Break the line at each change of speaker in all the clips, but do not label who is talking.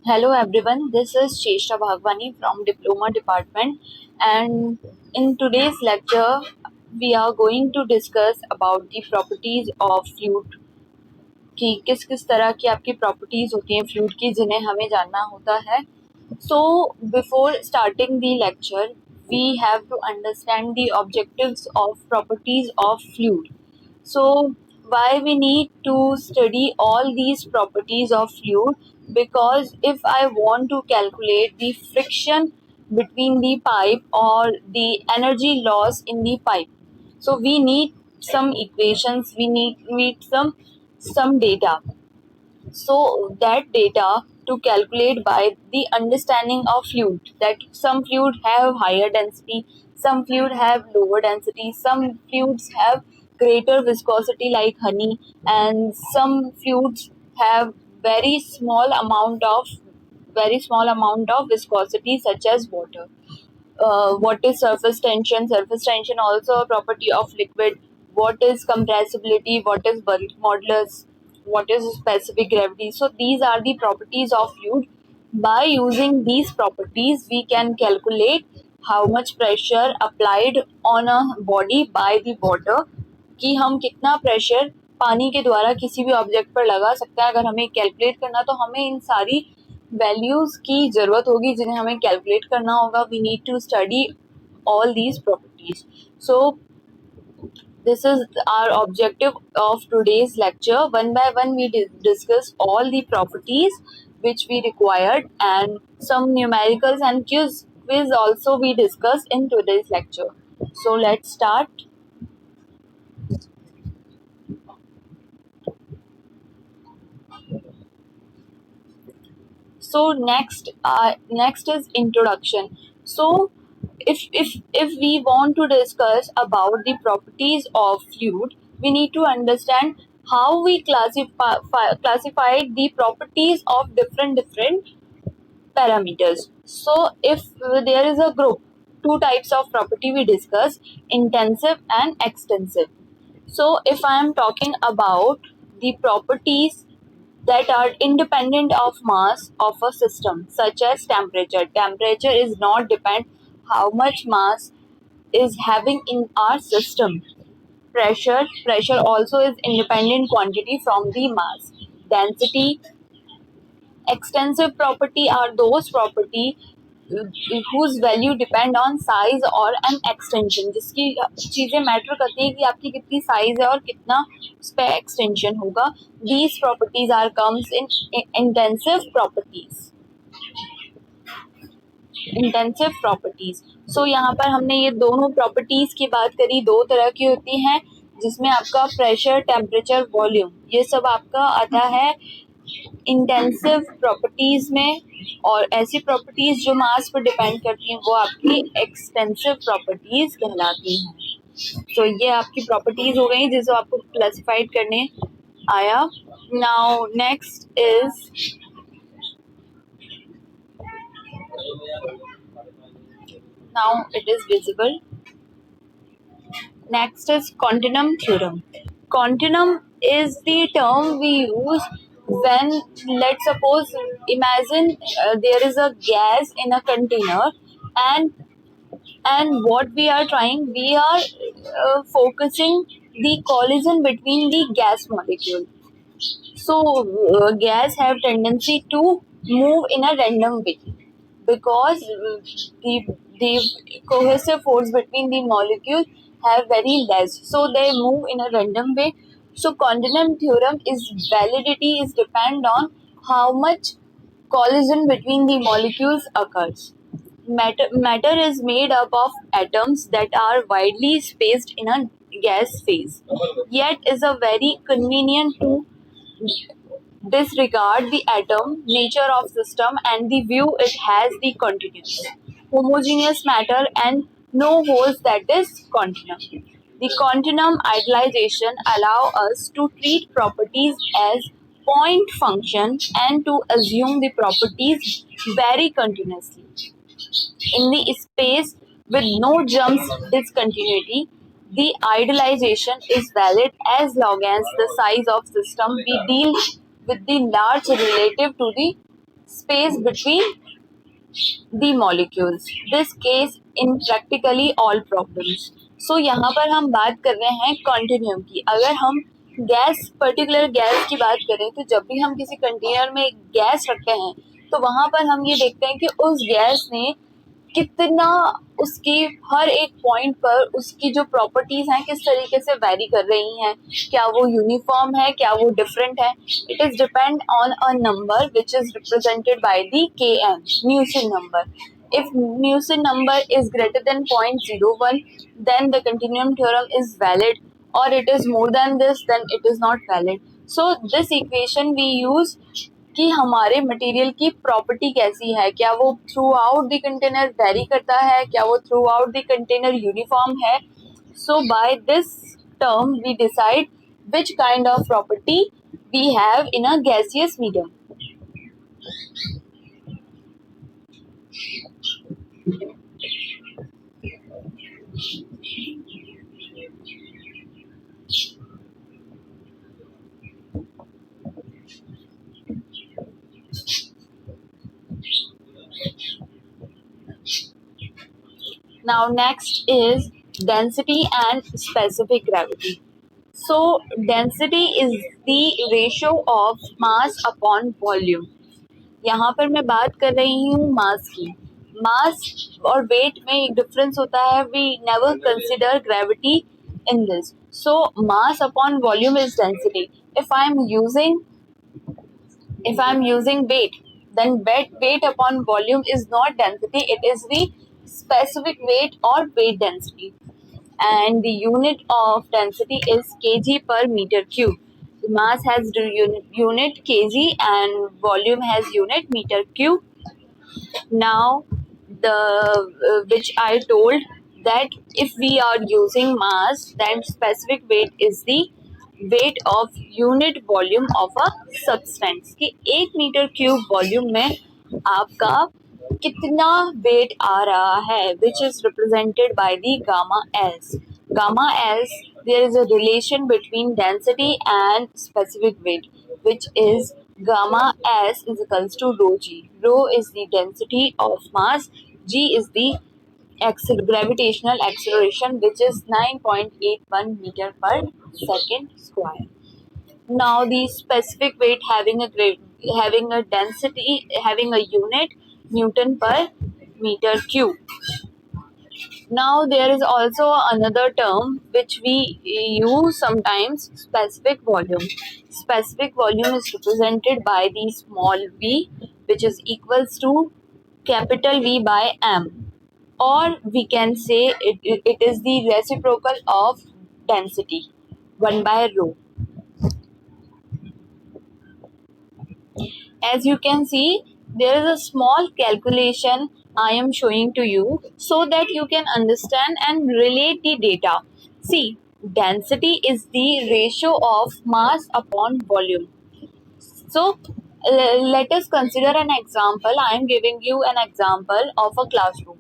Hello everyone, this is Cheshta Bhagwani from Diploma Department, and in today's lecture we are going to discuss about the properties of fluid कि किस किस तरह की आपकी properties होती हैं फ्लूइड की जिन्हें हमें जानना होता है. So before starting the lecture we have to understand the objectives of properties of fluid. So why we need to study all these properties of fluid? Because if I want to calculate the friction between the pipe or the energy loss in the pipe, so we need some equations, we need some data. So that data to calculate by the understanding of fluid, that some fluid have higher density, some fluid have lower density, some fluids have greater viscosity like honey, and some fluids have very small amount of viscosity such as water. What is surface tension? Surface tension also a property of liquid. What is compressibility? What is bulk modulus? What is specific gravity? So these are the properties of fluid. By using these properties we can calculate how much pressure applied on a body by the water, कि हम कितना pressure पानी के द्वारा किसी भी object पर लगा सकते हैं. अगर हमें कैलकुलेट करना तो हमें इन सारी वैल्यूज की जरूरत होगी जिन्हें हमें कैलकुलेट करना होगा. We need to study all these properties. So this is our objective of today's lecture. One by one we discuss all the properties which we required, and some numericals and quiz also we discuss in today's lecture. So let's start. So next is introduction. So if we want to discuss about the properties of fluid, we need to understand how we classified the properties of different parameters. So if there is a group, two types of property we discuss: intensive and extensive. So if I am talking about the properties that are independent of mass of a system, such as temperature. Temperature is not depend how much mass is having in our system. Pressure also is independent quantity from the mass. Density, extensive property are those property whose value depend on size और an extension, जिसकी चीजें matter करती हैं कि आपकी कितनी size है और कितना उस पर एक्सटेंशन होगा. These properties are comes in intensive properties. Intensive properties. So यहाँ पर हमने ये दोनों प्रॉपर्टीज की बात करी. दो तरह की होती हैं जिसमें आपका प्रेशर, टेम्परेचर, वॉल्यूम, ये सब आपका आता है इंटेंसिव प्रॉपर्टीज में, और ऐसी प्रॉपर्टीज जो मास पर डिपेंड करती हैं वो आपकी एक्सटेंसिव प्रॉपर्टीज कहलाती हैं. तो ये आपकी प्रॉपर्टीज हो गई जिसको आपको क्लासिफाइड करने आया. Now next is now it is visible. Next is continuum theorem. Continuum is the term we use when, let's suppose, imagine there is a gas in a container, and what we are trying, we are focusing the collision between the gas molecule. So gas have tendency to move in a random way because the cohesive force between the molecules have very less, so they move in a random way. So continuum theorem is validity is depend on how much collision between the molecules occurs. Matter is made up of atoms that are widely spaced in a gas phase, yet is a very convenient to disregard the atom nature of system and the view it has the continuous homogeneous matter and no holes, that is continuum. The continuum idealization allow us to treat properties as point function and to assume the properties vary continuously in the space with no jumps discontinuity. The idealization is valid as long as the size of system we deal with the large relative to the space between the molecules. This case in practically all problems. So यहाँ पर हम बात कर रहे हैं continuum की. अगर हम गैस पर्टिकुलर गैस की बात करें तो जब भी हम किसी कंटेनर में गैस रखते हैं तो वहां पर हम ये देखते हैं कि उस गैस ने कितना उसकी हर एक पॉइंट पर उसकी जो प्रॉपर्टीज हैं किस तरीके से वैरी कर रही हैं. क्या वो यूनिफॉर्म है, क्या वो डिफरेंट है. It is depend on a number which is represented by the Kn, Newton number. If Newton number is greater than 0.01, then the continuum theorem is valid, or it is more than this, then it is not valid. So this equation we use कि हमारे material की property कैसी है, क्या वो throughout the container vary करता है, क्या वो throughout the container uniform है. So by this term we decide which kind of property we have in a gaseous medium. Now next is density and specific gravity. So density is the ratio of mass upon volume. यहाँ पर मैं बात कर रही हूँ मास की. मास और wait में एक डिफरेंस होता है. We never consider gravity in this. So mass upon volume is density. If I'm using weight, then weight upon volume is not density, it is the specific weight or weight density. And the unit of density is kg per meter cube. The mass has the unit kg and volume has unit meter cube. Now the which I told that if we are using mass, then specific weight is the weight of unit volume of a substance. कि 1 metre cube volume में आपका कितना wait आ रहा है, which is represented by the gamma s. Gamma s, there is a relation between density and specific weight, which is gamma s is equals to rho g. Rho is the density of mass, g is the gravitational acceleration, which is 9.81 meter per second square. Now the specific weight having a density, having a unit Newton per meter cube. Now there is also another term which we use sometimes, specific volume. Specific volume is represented by the small v, which is equals to capital V by m, or we can say it is the reciprocal of density 1 by rho. As you can see, there is a small calculation I am showing to you so that you can understand and relate the data. See, density is the ratio of mass upon volume. So let us consider an example. I am giving you an example of a classroom.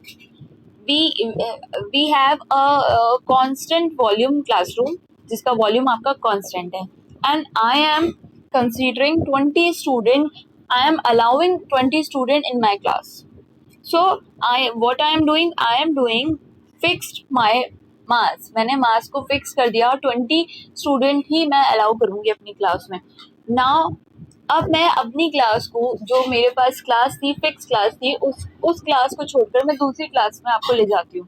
We have a constant volume classroom जिसका volume आपका constant है, and I am considering 20 student. I am allowing 20 student in my class. So what I am doing fixed my mass. मैंने mass को fix कर दिया और 20 student ही मैं allow करूँगी अपनी क्लास में. Now अब मैं अपनी क्लास को, जो मेरे पास क्लास थी, फिक्स क्लास थी, उस क्लास को छोड़कर मैं दूसरी क्लास में आपको ले जाती हूँ,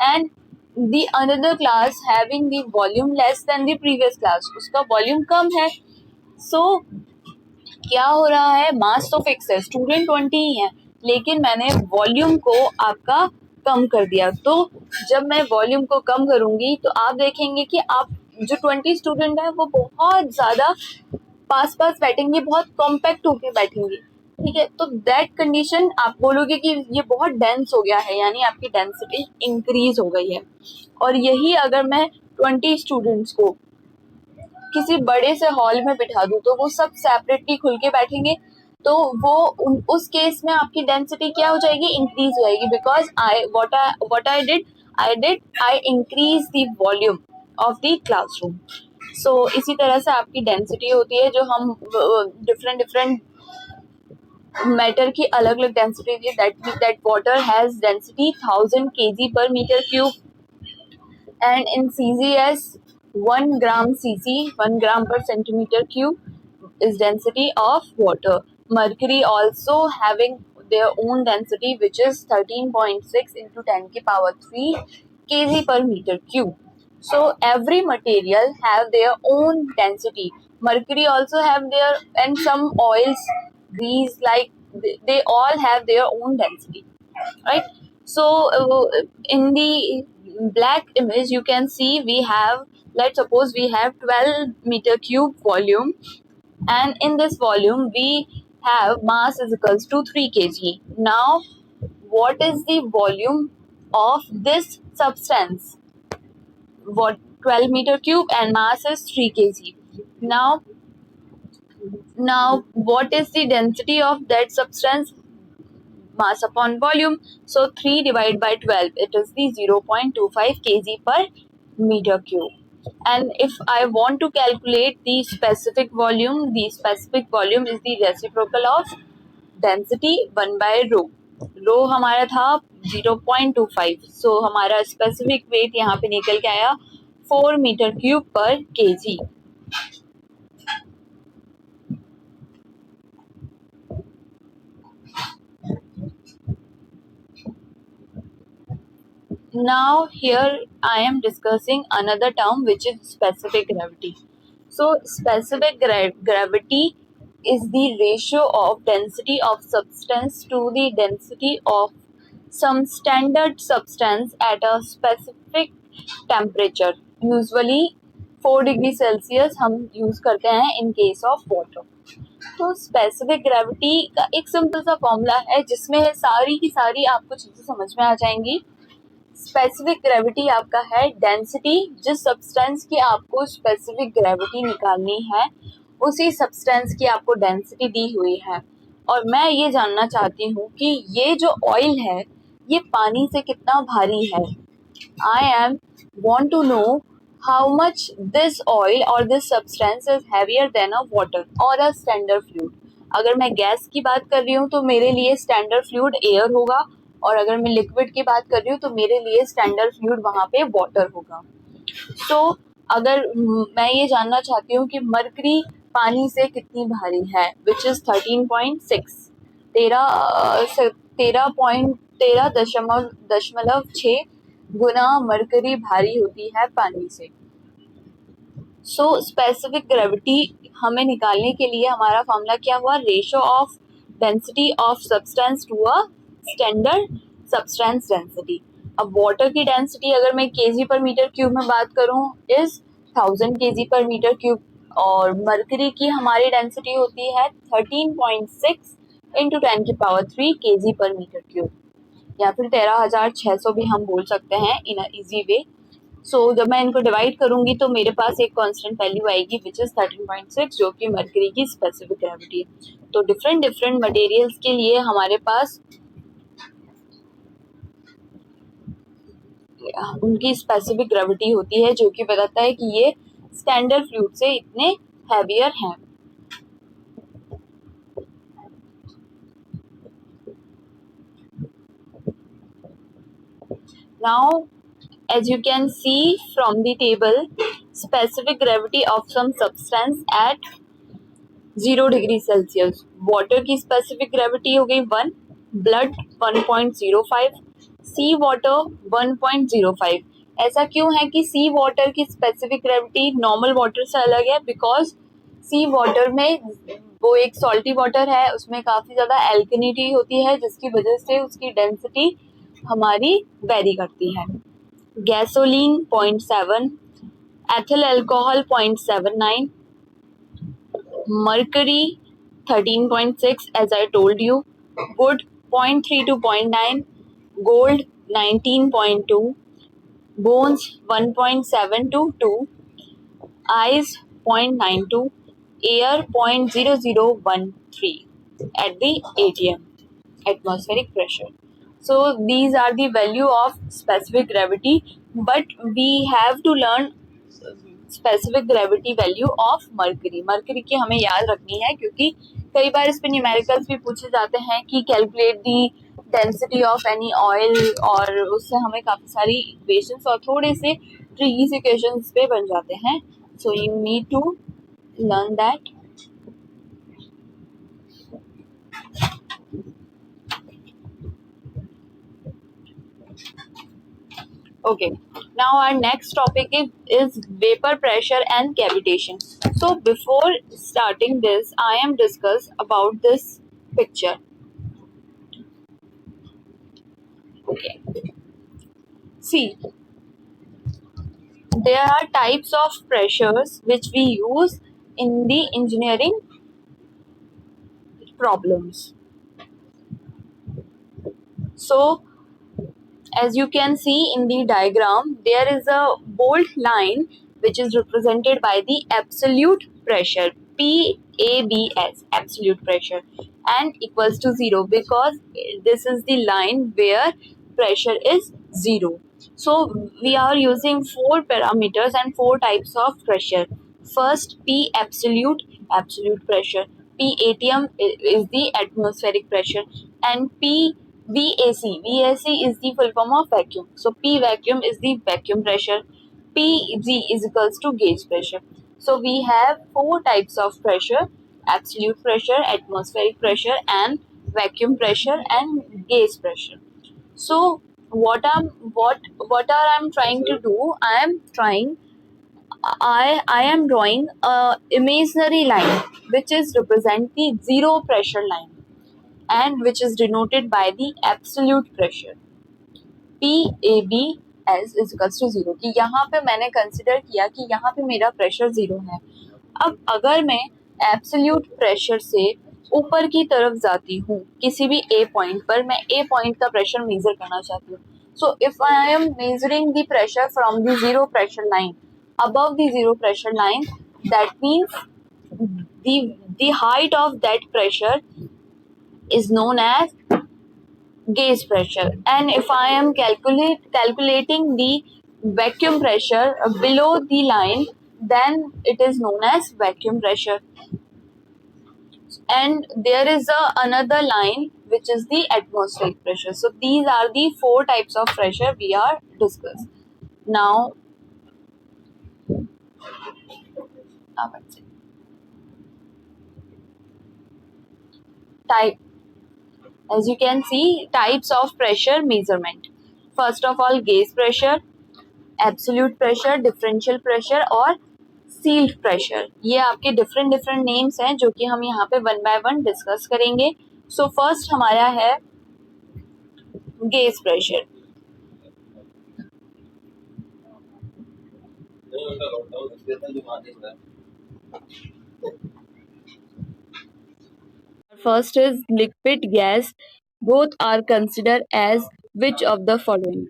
and the another class having the volume less than the previous class, उसका वॉल्यूम कम है. सो क्या हो रहा है, मास तो फिक्स है, स्टूडेंट 20 ही है, लेकिन मैंने वॉल्यूम को आपका कम कर दिया. तो जब मैं वॉल्यूम को कम करूंगी तो आप देखेंगे कि आप जो 20 स्टूडेंट है वो बहुत ज़्यादा पास बैठेंगे, बहुत कॉम्पैक्ट होके बैठेंगे. ठीक है, तो दैट कंडीशन आप बोलोगे कि ये बहुत डेंस हो गया है, यानी आपकी डेंसिटी इंक्रीज हो गई है. और यही अगर मैं 20 स्टूडेंट्स को किसी बड़े से हॉल में बिठा दूँ तो वो सब सेपरेटली खुल के बैठेंगे, तो वो उस केस में आपकी डेंसिटी क्या हो जाएगी, इंक्रीज हो जाएगी. Because I increase the volume of the classroom. So इसी तरह से आपकी डेंसिटी होती है, जो हम डिफरेंट मैटर की अलग अलग डेंसिटी थी. That water has density 1000 kg per meter cube, and in CGS 1 gram cc, 1 gram per centimeter cube is density of water. Mercury also having their own density, which is 13.6 into 10 की power 3 kg per meter cube. So every material have their own density. Mercury also have their, and some oils, grease, like they all have their own density, right? So in the black image you can see we have, let's suppose we have 12 meter cube volume, and in this volume we have mass is equals to 3 kg. Now what is the volume of this substance? What, 12 meter cube and mass is 3 kg. Now what is the density of that substance? Mass upon volume. So 3 divided by 12, it is the 0.25 kg per meter cube. And if I want to calculate the specific volume is the reciprocal of density 1 by rho. Rho हमारा था 0.25, so हमारा specific weight यहाँ पे निकल के आया 4 meter cube per kg. Now here I am discussing another term, which is specific gravity. So specific gravity is the ratio of density of substance to the density of some standard substance at a specific temperature. Usually 4 degree Celsius हम use करते हैं in case of water. तो specific gravity का एक simple सा formula है जिसमें सारी की सारी आपको चीजें समझ में आ जाएंगी. स्पेसिफिक ग्रेविटी आपका है डेंसिटी, जिस सब्सटेंस की आपको स्पेसिफिक ग्रेविटी निकालनी है उसी सब्सटेंस की आपको डेंसिटी दी हुई है. और मैं ये जानना चाहती हूँ कि ये जो ऑयल है ये पानी से कितना भारी है. I am want to know how much this oil or this substance is heavier than a water or a standard fluid. अगर मैं गैस की बात कर रही हूँ तो मेरे लिए स्टैंडर्ड फ्लूइड एयर होगा, और अगर मैं लिक्विड की बात कर रही हूँ तो मेरे लिए स्टैंडर्ड फ्लूइड वहां पे वाटर होगा. तो अगर मैं ये जानना चाहती हूँ कि मरकरी पानी से कितनी भारी है, विच इज 13.6, 13.6 गुना मरकरी भारी होती है पानी से. सो स्पेसिफिक ग्रेविटी हमें निकालने के लिए हमारा फॉर्मूला क्या हुआ? Ratio of density of substance to a standard substance density. अब वाटर की डेंसिटी अगर मैं केजी पर मीटर क्यूब में बात करूं is 1000 kg per metre cube, और मरकरी की हमारी डेंसिटी होती है 13.6 इंटू 10 की power 3 kg per metre cube, या फिर 13,600 भी हम बोल सकते हैं इन अ इजी वे. सो जब मैं इनको डिवाइड करूंगी तो मेरे पास एक कांस्टेंट वैल्यू आएगी विच इज 13.6, जो कि मरकरी की स्पेसिफिक ग्रेविटी है. तो डिफरेंट मटेरियल्स के लिए हमारे पास उनकी स्पेसिफिक ग्रेविटी होती है जो कि बताता है कि ये स्टैंडर्ड फ्लूइड से इतने हैवियर हैं. Now as you can see from the table, specific gravity of some substance at 0 degree Celsius. Water की स्पेसिफिक ग्रेविटी हो गई 1, ब्लड 1.05, सी वाटर 1.05. ऐसा क्यों है कि सी वाटर की स्पेसिफिक ग्रेविटी नॉर्मल वाटर से अलग है? बिकॉज सी वाटर में वो एक सॉल्टी वाटर है, उसमें काफ़ी ज़्यादा एल्कनिटी होती है जिसकी वजह से उसकी डेंसिटी हमारी वेरी करती है. Gasoline 0.7, ethyl alcohol 0.79, mercury 13.6 as I told you, wood 0.3 to 0.9, gold 19.2, bones 1.7 to 2, ice 0.92, air 0.0013 at the ATM, atmospheric pressure. So these are the value of specific gravity, but we have to learn specific gravity value of mercury. Mercury की हमें याद रखनी है क्योंकि कई बार इस पे numericals भी पूछे जाते हैं कि calculate the density of any oil, और उससे हमें काफी सारी इक्वेशंस और थोड़े से ट्रिकी इक्वेशंस पे बन जाते हैं. So you need to learn that. Okay, now our next topic is vapor pressure and cavitation. So before starting this, I am discuss about this picture. Okay, see, there are types of pressures which we use in the engineering problems. So as you can see in the diagram, there is a bold line which is represented by the absolute pressure, PABS, absolute pressure, and equals to 0, because this is the line where pressure is 0. So we are using 4 parameters and 4 types of pressure. First, P absolute, absolute pressure. P ATM is the atmospheric pressure, and P VAC. VAC is the full form of vacuum. So P vacuum is the vacuum pressure. PG is equals to gauge pressure. So we have 4 types of pressure: absolute pressure, atmospheric pressure, and vacuum pressure and gauge pressure. So what are I'm trying to do? I am drawing a imaginary line which is represent the zero pressure line, and which is denoted by the absolute pressure, PABS is equals to 0. कि यहाँ पे मैंने consider किया कि यहाँ पे मेरा pressure 0 है. अब अगर मैं एब्सोल्यूट प्रेशर से ऊपर की तरफ जाती हूँ किसी भी ए पॉइंट पर, मैं ए पॉइंट का प्रेशर मेजर करना चाहती हूँ. So if I am measuring the pressure from the zero pressure line above the zero pressure line, that means the height of that pressure is known as gauge pressure. And if I am calculating the vacuum pressure below the line, then it is known as vacuum pressure. And there is another line which is the atmospheric pressure. So these are the 4 types of pressure we are discussed. Now, that's it. Type. As you can see, types of pressure measurement. First of all, gauge pressure, absolute pressure, differential pressure और sealed pressure. ये आपके different different names हैं जो कि हम यहाँ पे one by one discuss करेंगे. सो फर्स्ट हमारा है gauge pressure. First is liquid gas. Both are consider as which of the following.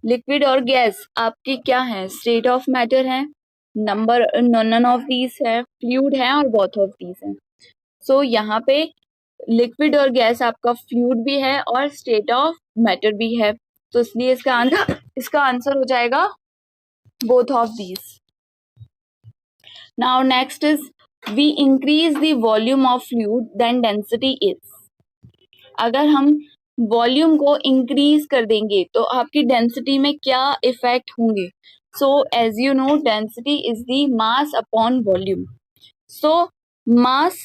Liquid और गैस आपकी क्या है? स्टेट ऑफ मैटर है, नंबर नन ऑफ दीज है, फ्लूइड है और बोथ ऑफ दीज है. सो यहाँ पे लिक्विड और गैस आपका फ्लूइड भी है और स्टेट ऑफ मैटर भी है, तो इसलिए इसका आंसर हो जाएगा both of these. Now next is we increase the volume of fluid then density is. अगर हम वॉल्यूम को इंक्रीज कर देंगे तो आपकी डेंसिटी में क्या इफेक्ट होंगे? So as you know, density is the mass upon volume. So mass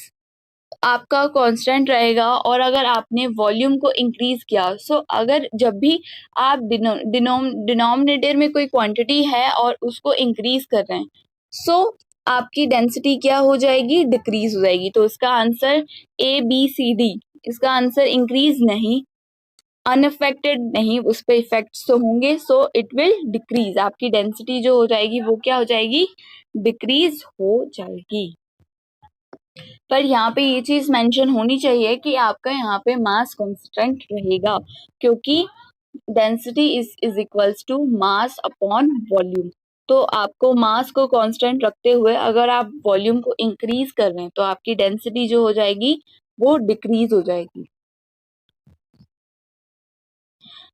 आपका कांस्टेंट रहेगा, और अगर आपने वॉल्यूम को इंक्रीज किया, सो अगर जब भी आप डिनोमिनेटर में कोई क्वांटिटी है और उसको इंक्रीज कर रहे हैं, सो आपकी डेंसिटी क्या हो जाएगी? डिक्रीज हो जाएगी. तो इसका आंसर ABCD. इसका आंसर इंक्रीज नहीं, अनअफेक्टेड नहीं, उस पर इफेक्ट्स तो होंगे. So it will decrease. आपकी डेंसिटी जो हो जाएगी वो क्या हो जाएगी? डिक्रीज हो जाएगी. पर यहाँ पे ये चीज मेंशन होनी चाहिए कि आपका यहाँ पे मास कांस्टेंट रहेगा, क्योंकि density is equals to mass upon volume. तो आपको मास को कांस्टेंट रखते हुए अगर आप वॉल्यूम को इंक्रीज कर रहे हैं तो आपकी डेंसिटी जो हो जाएगी वो डिक्रीज हो जाएगी.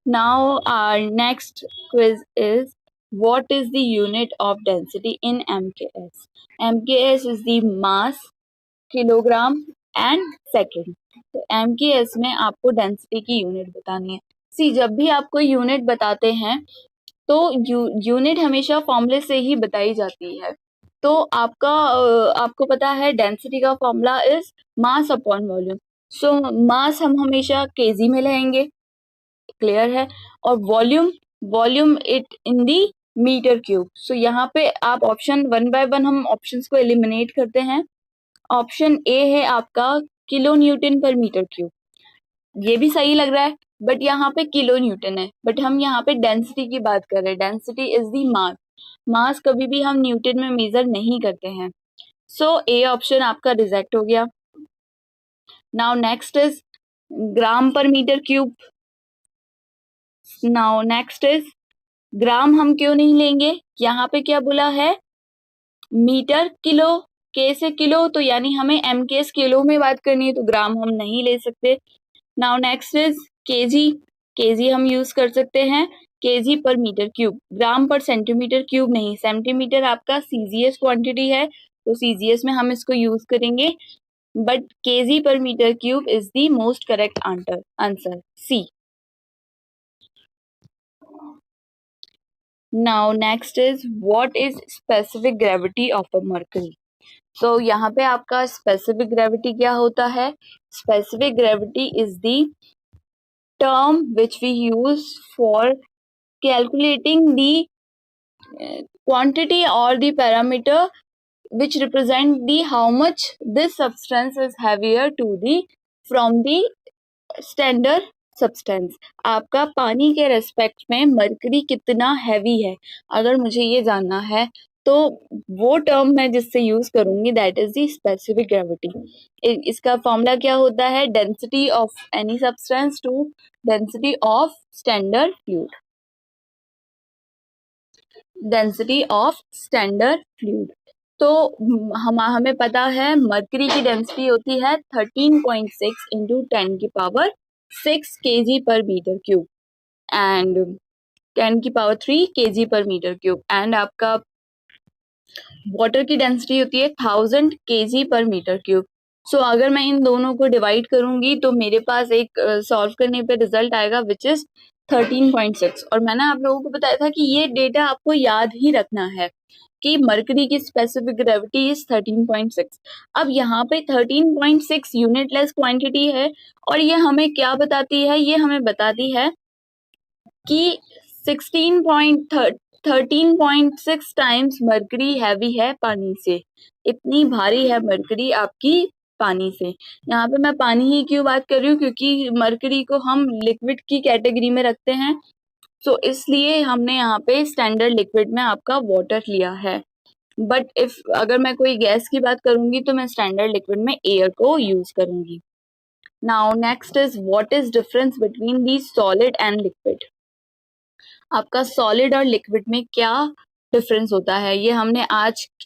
Now our next quiz is what is the unit of density in MKS? MKS is the mass, kilogram, and second. तो एमकेएस में आपको डेंसिटी की यूनिट बतानी है। सी, जब भी आपको यूनिट बताते हैं तो यूनिट हमेशा फॉर्मूले से ही बताई जाती है। तो आपको पता है डेंसिटी का formula is mass upon volume. So mass हम हमेशा केजी में लेंगे, क्लियर है। और volume, volume it in the metre cube. So यहाँ पे आप ऑप्शन वन बाय वन हम ऑप्शंस को एलिमिनेट करते हैं। ऑप्शन ए है आपका किलो न्यूटन पर मीटर क्यूब, ये भी सही लग रहा है, बट यहाँ पे किलो न्यूटन है, बट हम यहाँ पे डेंसिटी की बात कर रहे हैं। डेंसिटी इज दी मास, मास कभी भी हम न्यूटन में मेजर नहीं करते हैं। सो ए ऑप्शन आपका रिजेक्ट हो गया। नाउ नेक्स्ट इज ग्राम पर metre cube. Now next is gram हम क्यों नहीं लेंगे, यहाँ पे क्या बोला है, मीटर किलो, के से किलो, तो यानी हमें एम के किलो में बात करनी है, तो ग्राम हम नहीं ले सकते। Now next is KG, KG हम यूज कर सकते हैं, केजी पर मीटर क्यूब, ग्राम पर सेंटीमीटर क्यूब नहीं। सेंटीमीटर आपका सीजीएस क्वांटिटी है, तो सीजीएस में हम इसको यूज करेंगे, बट केजी पर metre cube is the most correct answer C. Now next is what is specific gravity of a mercury. So यहाँ पे आपका स्पेसिफिक ग्रेविटी क्या होता है, specific gravity is the term which we use for calculating the quantity or the parameter which represent the how much this substance is heavier to the from the standard substance। आपका पानी के respect में mercury कितना heavy है, अगर मुझे ये जानना है तो वो टर्म मैं जिससे यूज करूंगी that is the specific gravity. इसका फॉर्मूला क्या होता है, density of any substance to density of standard fluid, density of standard fluid. तो हमें पता है मरकरी की डेंसिटी होती है 13.6 इंटू 10 की power 6 kg per metre cube and 10 की power 3 kg per metre cube. And आपका वाटर की डेंसिटी होती है 1000 kg पर मीटर क्यूब। सो अगर मैं इन दोनों को डिवाइड करूंगी तो मेरे पास एक सॉल्व करने पे रिजल्ट आएगा विच इज 13.6। और मैंने आप लोगों को बताया था कि ये डेटा आपको याद ही रखना है कि मरकरी की स्पेसिफिक ग्रेविटी इज 13.6। अब यहाँ पे 13.6 यूनिटलेस क्वांटिटी है और ये हमें क्या बताती है, ये हमें बताती है कि 13.6 टाइम्स मरकरी हैवी है पानी से, इतनी भारी है मरकरी आपकी पानी से। यहाँ पे मैं पानी ही क्यों बात कर रही हूँ, क्योंकि मरकरी को हम लिक्विड की कैटेगरी में रखते हैं, सो इसलिए हमने यहाँ पे स्टैंडर्ड लिक्विड में आपका वाटर लिया है। बट इफ अगर मैं कोई गैस की बात करूंगी तो मैं स्टैंडर्ड लिक्विड में एयर को यूज करूंगी। Now next is what is difference between the solid and liquid. आपका सॉलिड और लिक्विड में क्या डिफरेंस होता है, ये हमने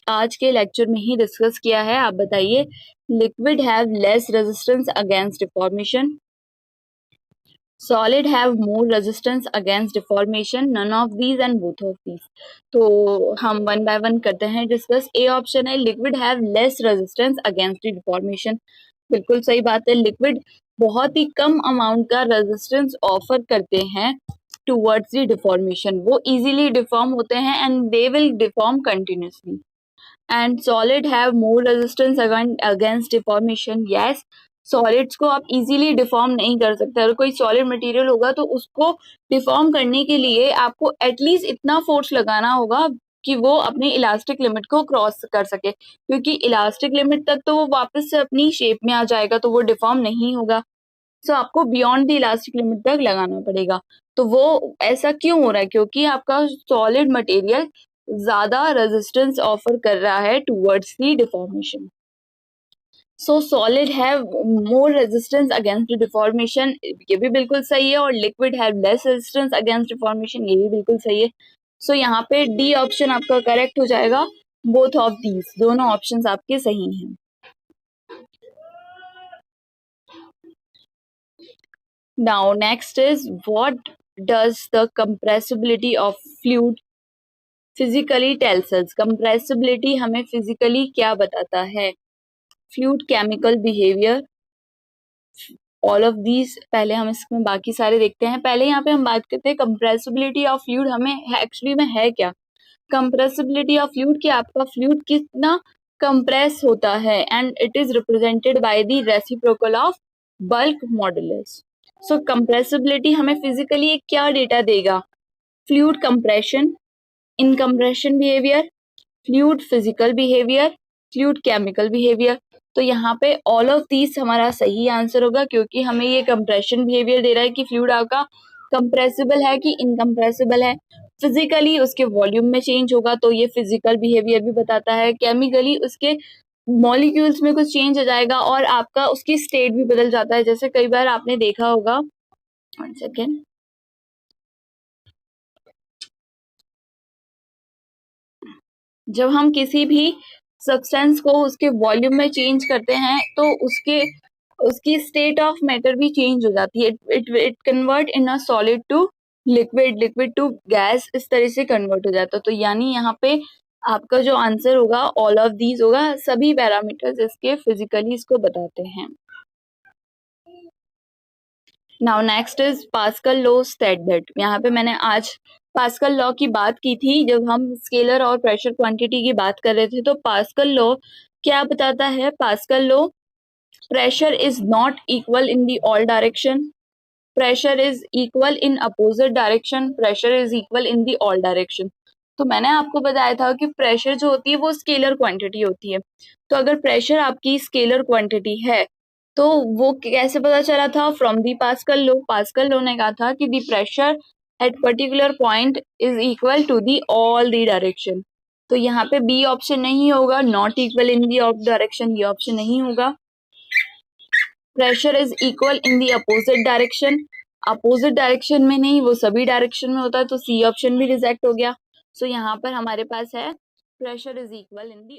आज के लेक्चर में ही डिस्कस किया है। आप बताइए। Liquid have less resistance against deformation, solid have more resistance against deformation, none of these and both of these। तो हम वन बाय वन करते हैं डिस्कस। ए ऑप्शन है liquid have less resistance against deformation, बिल्कुल सही बात है। Liquid बहुत ही कम अमाउंट का रेजिस्टेंस ऑफर करते हैं टूवर्ड्स द डिफॉर्मेशन, वो इजीली डिफॉर्म होते हैं and they will deform continuously. And solid have more resistance against deformation, yes solids को आप इजीली डिफॉर्म नहीं कर सकते। अगर कोई सॉलिड मटेरियल होगा तो उसको डिफॉर्म करने के लिए आपको एटलीस्ट इतना फोर्स लगाना होगा कि वो अपनी इलास्टिक लिमिट को क्रॉस कर सके, क्योंकि इलास्टिक लिमिट तक तो वो वापस से अपनी शेप में आ जाएगा, तो वो डिफॉर्म नहीं होगा। सो आपको बियॉन्ड द इलास्टिक लिमिट तक लगाना पड़ेगा। तो वो ऐसा क्यों हो रहा है, क्योंकि आपका सॉलिड मटेरियल ज्यादा रेजिस्टेंस ऑफर कर रहा है towards the deformation. So solid have more resistance against deformation, ये भी बिल्कुल सही है। और liquid have less resistance against deformation, ये भी बिल्कुल सही है। सो यहाँ पे डी ऑप्शन आपका करेक्ट हो जाएगा। बोथ ऑफ दीज, दोनों ऑप्शंस आपके सही हैं। Now next is what does the compressibility of fluid physically tells us. Compressibility हमें फिजिकली क्या बताता है, fluid chemical behaviour, all of these. पहले हम इसमें बाकी सारे देखते हैं। पहले यहाँ पे हम बात करते हैं कंप्रेसिबिलिटी ऑफ फ्लूइड हमें एक्चुअली में है क्या। कंप्रेसिबिलिटी ऑफ फ्लूइड कि आपका फ्लूइड कितना कंप्रेस होता है, and it is represented by the reciprocal of bulk modulus. So compressibility हमें फिजिकली क्या डेटा देगा, fluid compression, incompression behaviour, fluid physical behaviour, fluid chemical behaviour. तो यहाँ पे ऑल ऑफ दीज हमारा सही आंसर होगा, क्योंकि हमें ये कंप्रेशन बिहेवियर दे रहा है कि फ्लूइड आपका कंप्रेसिबल है कि इनकम्प्रेसिबल है। फिजिकली उसके वॉल्यूम में चेंज होगा तो ये फिजिकल बिहेवियर भी बताता है। केमिकली उसके मॉलिक्यूल्स में कुछ चेंज हो जाएगा और आपका उसकी स्टेट भी बदल जाता है। जैसे कई बार आपने देखा होगा, वन सेकेंड, जब हम किसी भी सब्सटेंस को उसके वॉल्यूम में चेंज करते हैं तो उसकी स्टेट ऑफ मैटर भी चेंज हो जाती है। It convert in a solid to liquid, liquid to gas, इस तरह से कन्वर्ट हो जाता है। तो यानी यहाँ पे आपका जो आंसर होगा ऑल ऑफ दीज होगा। सभी पैरामीटर्स इसके फिजिकली इसको बताते हैं। Now next is pascal law said that. यहाँ पे मैंने आज पास्कल लॉ की बात की थी जब हम स्केलर और प्रेशर क्वांटिटी की बात कर रहे थे। तो पास्कल लॉ क्या बताता है, pascal law, pressure is not equal in the all direction, pressure is equal in opposite direction, pressure is equal in the all direction। तो मैंने आपको बताया था कि प्रेशर जो होती है वो स्केलर क्वांटिटी होती है। तो अगर प्रेशर आपकी स्केलर क्वांटिटी है तो वो कैसे पता चला था, from the Pascal law. Pascal law ने कहा था कि the pressure at particular point is equal to the all the direction. तो यहाँ पे बी ऑप्शन नहीं होगा, not equal in the of direction, ये ऑप्शन नहीं होगा। Pressure is equal in the opposite direction, opposite direction में नहीं, वो सभी डायरेक्शन में होता है, तो सी ऑप्शन भी रिजेक्ट हो गया। सो यहाँ पर हमारे पास है pressure is equal in the